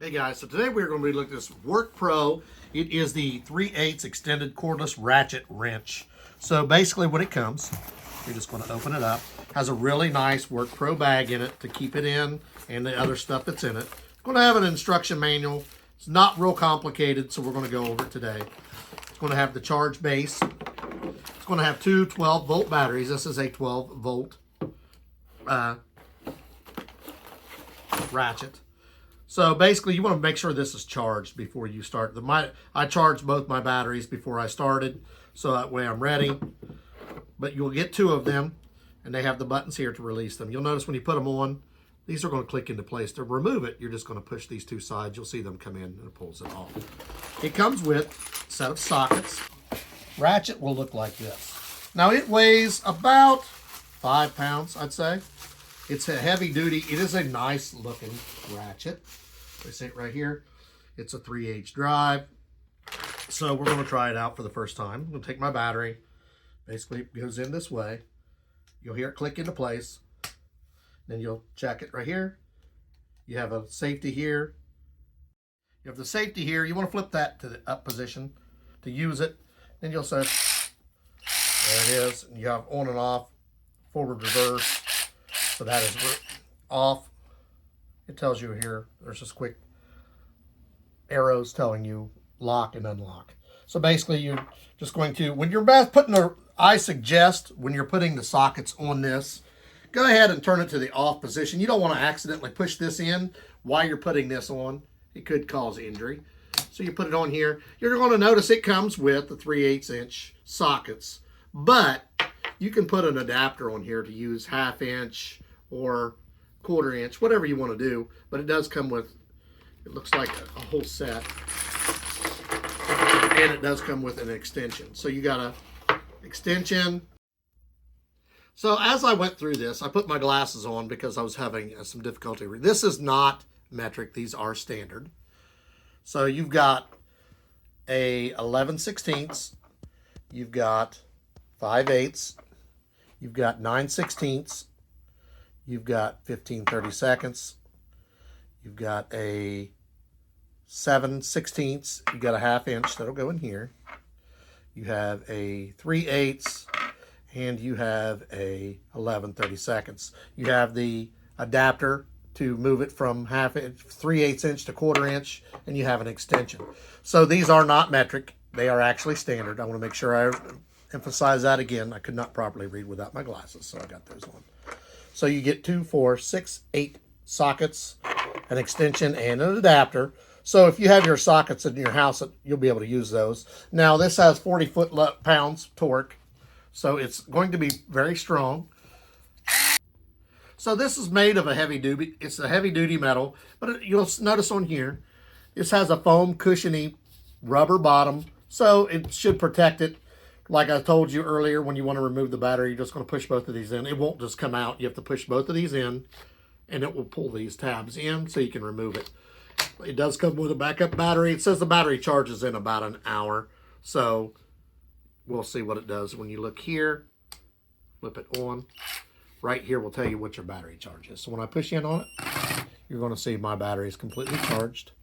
Hey guys, so today we're going to be looking at this WORKPRO. It is the 3/8 extended cordless ratchet wrench. So basically what it comes, you're just going to open it up. Has a really nice WORKPRO bag in it to keep it in and the other stuff that's in it. It's going to have an instruction manual. It's not real complicated, so we're going to go over it today. It's going to have the charge base. It's going to have two 12-volt batteries. This is a 12-volt ratchet. So basically, you want to make sure this is charged before you start. I charged both my batteries before I started, so that way I'm ready. But you'll get two of them, and they have the buttons here to release them. You'll notice when you put them on, these are going to click into place. To remove it, you're just going to push these two sides. You'll see them come in, and it pulls it off. It comes with a set of sockets. Ratchet will look like this. Now, it weighs about 5 pounds, I'd say. It's a heavy duty. It is a nice looking ratchet. I see it right here. It's a 3/8 drive. So we're going to try it out for the first time. I'm going to take my battery. Basically, it goes in this way. You'll hear it click into place. Then you'll check it right here. You have a safety here. You have the safety here. You want to flip that to the up position to use it. Then you'll say, there it is. And you have on and off, forward, reverse. So that is off. It tells you here, there's just quick arrows telling you lock and unlock. So basically you're just going to, when you're putting I suggest when you're putting the sockets on this, go ahead and turn it to the off position. You don't want to accidentally push this in while you're putting this on. It could cause injury. So you put it on here. You're going to notice it comes with the 3/8 inch sockets, but you can put an adapter on here to use 1/2 inch or 1/4 inch, whatever you want to do. But it does come with, it looks like a whole set. And it does come with an extension. So you got a extension. So as I went through this, I put my glasses on because I was having some difficulty. This is not metric. These are standard. So you've got a 11/16. You've got 5/8. You've got 9/16. You've got 15/32. You've got a 7/16. You've got a 1/2 inch that'll go in here. You have a 3/8, and you have a 11/32. You have the adapter to move it from 1/2 inch, 3/8 inch to 1/4 inch, and you have an extension. So these are not metric. They are actually standard. I want to make sure I emphasize that again. I could not properly read without my glasses, so I got those on. So you get 2, 4, 6, 8 sockets, an extension, and an adapter. So if you have your sockets in your house, you'll be able to use those. Now this has 40 foot-pounds torque, so it's going to be very strong. So this is made of a heavy duty. It's a heavy duty metal, but you'll notice on here, this has a foam cushiony rubber bottom, so it should protect it. Like I told you earlier, when you want to remove the battery, you're just going to push both of these in. It won't just come out. You have to push both of these in, and it will pull these tabs in so you can remove it. It does come with a backup battery. It says the battery charges in about an hour, so we'll see what it does. When you look here, flip it on. Right here will tell you what your battery charge is. So when I push in on it, you're going to see my battery is completely charged.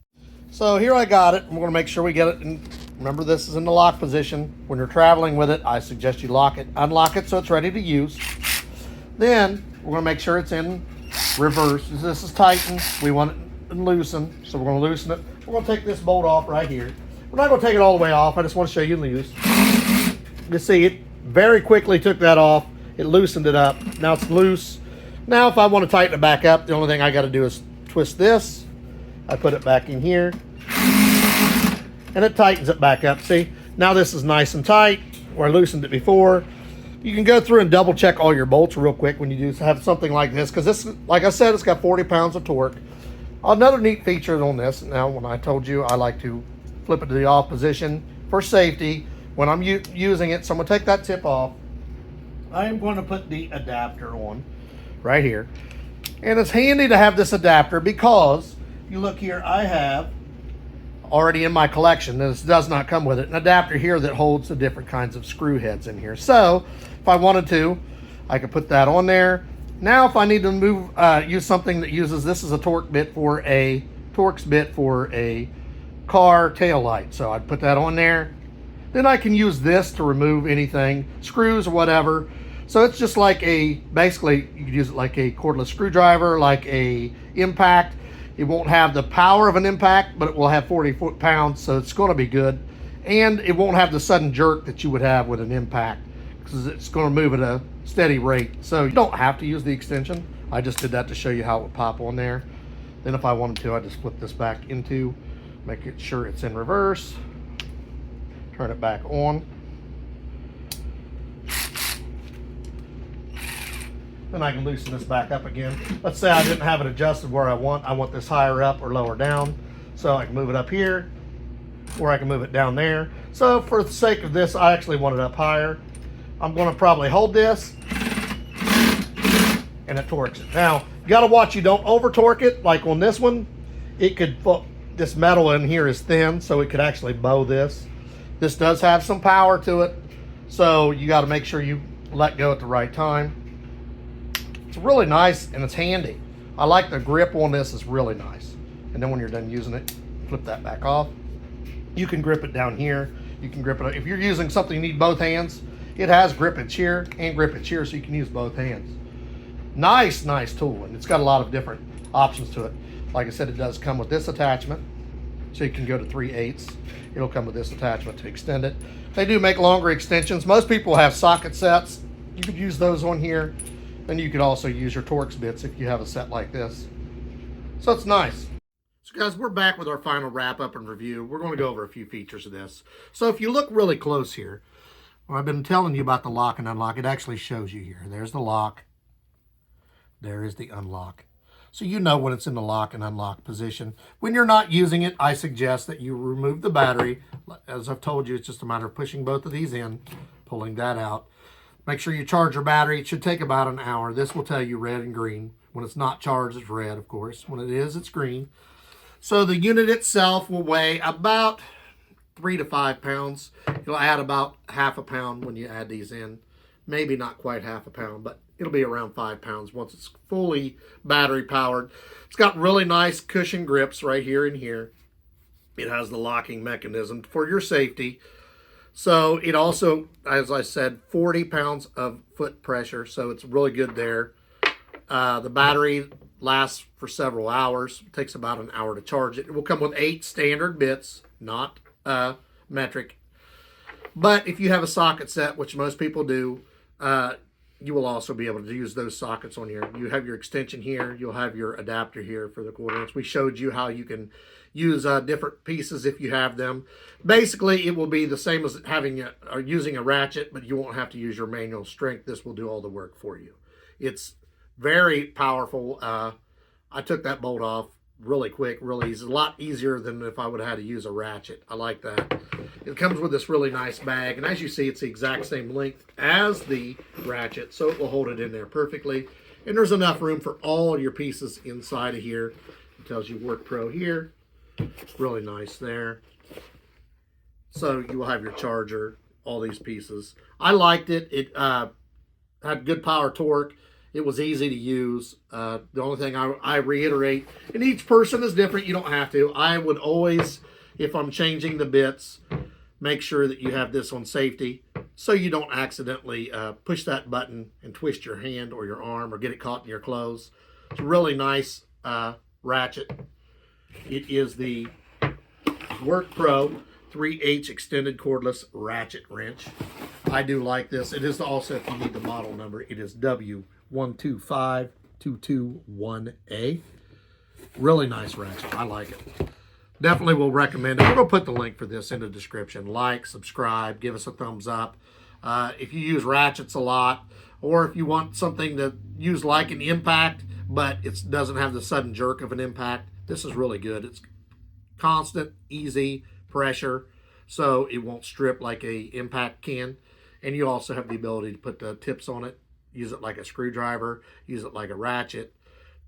So here I got it. We're going to make sure we get it. And remember, this is in the lock position. When you're traveling with it, I suggest you lock it, unlock it so it's ready to use. Then we're going to make sure it's in reverse. This is tightened. We want it loosen, so we're going to loosen it. We're going to take this bolt off right here. We're not going to take it all the way off. I just want to show you loose. You see, it very quickly took that off. It loosened it up. Now it's loose. Now if I want to tighten it back up, the only thing I got to do is twist this. I put it back in here, and it tightens it back up. See, now this is nice and tight, where I loosened it before. You can go through and double check all your bolts real quick when you do have something like this, because this, like I said, it's got 40 pounds of torque. Another neat feature on this, now when I told you I like to flip it to the off position for safety when I'm using it. So I'm going to take that tip off. I am going to put the adapter on right here. And it's handy to have this adapter because you look here, I have already in my collection, this does not come with it, an adapter here that holds the different kinds of screw heads in here. So if I wanted to, I could put that on there. Now if I need to move, use something that uses, this is a torque bit for a Torx bit for a car tail light. So I'd put that on there. Then I can use this to remove anything, screws or whatever. So it's just like basically you can use it like a cordless screwdriver, like a impact. It won't have the power of an impact, but it will have 40 foot-pounds, so it's going to be good. And it won't have the sudden jerk that you would have with an impact, because it's going to move at a steady rate. So you don't have to use the extension. I just did that to show you how it would pop on there. Then if I wanted to, I just flip this back into, make it sure it's in reverse, turn it back on. Then I can loosen this back up again. Let's say I didn't have it adjusted where I want this higher up or lower down. So I can move it up here, or I can move it down there. So for the sake of this, I actually want it up higher. I'm gonna probably hold this, and it torques it. Now, you gotta watch you don't over torque it. Like on this one, this metal in here is thin, so it could actually bow this. This does have some power to it, so you gotta make sure you let go at the right time. It's really nice and it's handy. I like the grip on this, is really nice. And then when you're done using it, flip that back off. You can grip it down here. You can grip it, if you're using something you need both hands, it has grippage here and grippage here, so you can use both hands. Nice tool, and it's got a lot of different options to it. Like I said, it does come with this attachment, so you can go to 3/8. It'll come with this attachment to extend it. They do make longer extensions. Most people have socket sets. You could use those on here. Then you could also use your Torx bits if you have a set like this. So it's nice. So guys, we're back with our final wrap up and review. We're going to go over a few features of this. So if you look really close here, well, I've been telling you about the lock and unlock. It actually shows you here. There's the lock. There is the unlock. So you know when it's in the lock and unlock position. When you're not using it, I suggest that you remove the battery. As I've told you, it's just a matter of pushing both of these in, pulling that out. Make sure you charge your battery. It should take about an hour. This will tell you red and green. When it's not charged, it's red, of course. When it is, it's green. So the unit itself will weigh about 3 to 5 pounds. You'll add about half a pound when you add these in. Maybe not quite half a pound, but it'll be around 5 pounds once it's fully battery powered. It's got really nice cushion grips right here and here. It has the locking mechanism for your safety. So it also, as I said, 40 pounds of foot pressure, so it's really good there. The battery lasts for several hours. It takes about an hour to charge it. It will come with 8 standard bits, not metric. But if you have a socket set, which most people do, you will also be able to use those sockets on here. You have your extension here. You'll have your adapter here for the coordinates. We showed you how you can use different pieces if you have them. Basically, it will be the same as using a ratchet, but you won't have to use your manual strength. This will do all the work for you. It's very powerful. I took that bolt off really quick, really easy. A lot easier than if I would have had to use a ratchet. I like that. It comes with this really nice bag, and as you see, it's the exact same length as the ratchet, so it will hold it in there perfectly. And there's enough room for all your pieces inside of here. It tells you WORKPRO here. Really nice there. So you will have your charger, all these pieces. I liked it. It had good power torque. It was easy to use. The only thing I reiterate, and each person is different. You don't have to. I would always, if I'm changing the bits, make sure that you have this on safety so you don't accidentally push that button and twist your hand or your arm or get it caught in your clothes. It's a really nice ratchet. It is the WORKPRO 3/8 extended cordless ratchet wrench. I do like this. It is also, if you need the model number, it is W125221A. Really nice ratchet. I like it. Definitely will recommend it. We're going to put the link for this in the description. Like, subscribe, give us a thumbs up. If you use ratchets a lot, or if you want something to use like an impact, but it doesn't have the sudden jerk of an impact, this is really good. It's constant, easy pressure, so it won't strip like a impact can. And you also have the ability to put the tips on it, use it like a screwdriver, use it like a ratchet.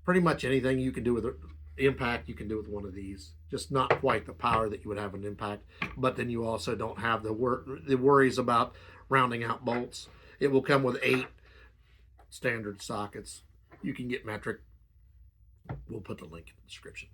Pretty much anything you can do with an impact, you can do with one of these. Just not quite the power that you would have an impact, but then you also don't have the worries about rounding out bolts. It will come with 8 standard sockets. You can get metric. We'll put the link in the description.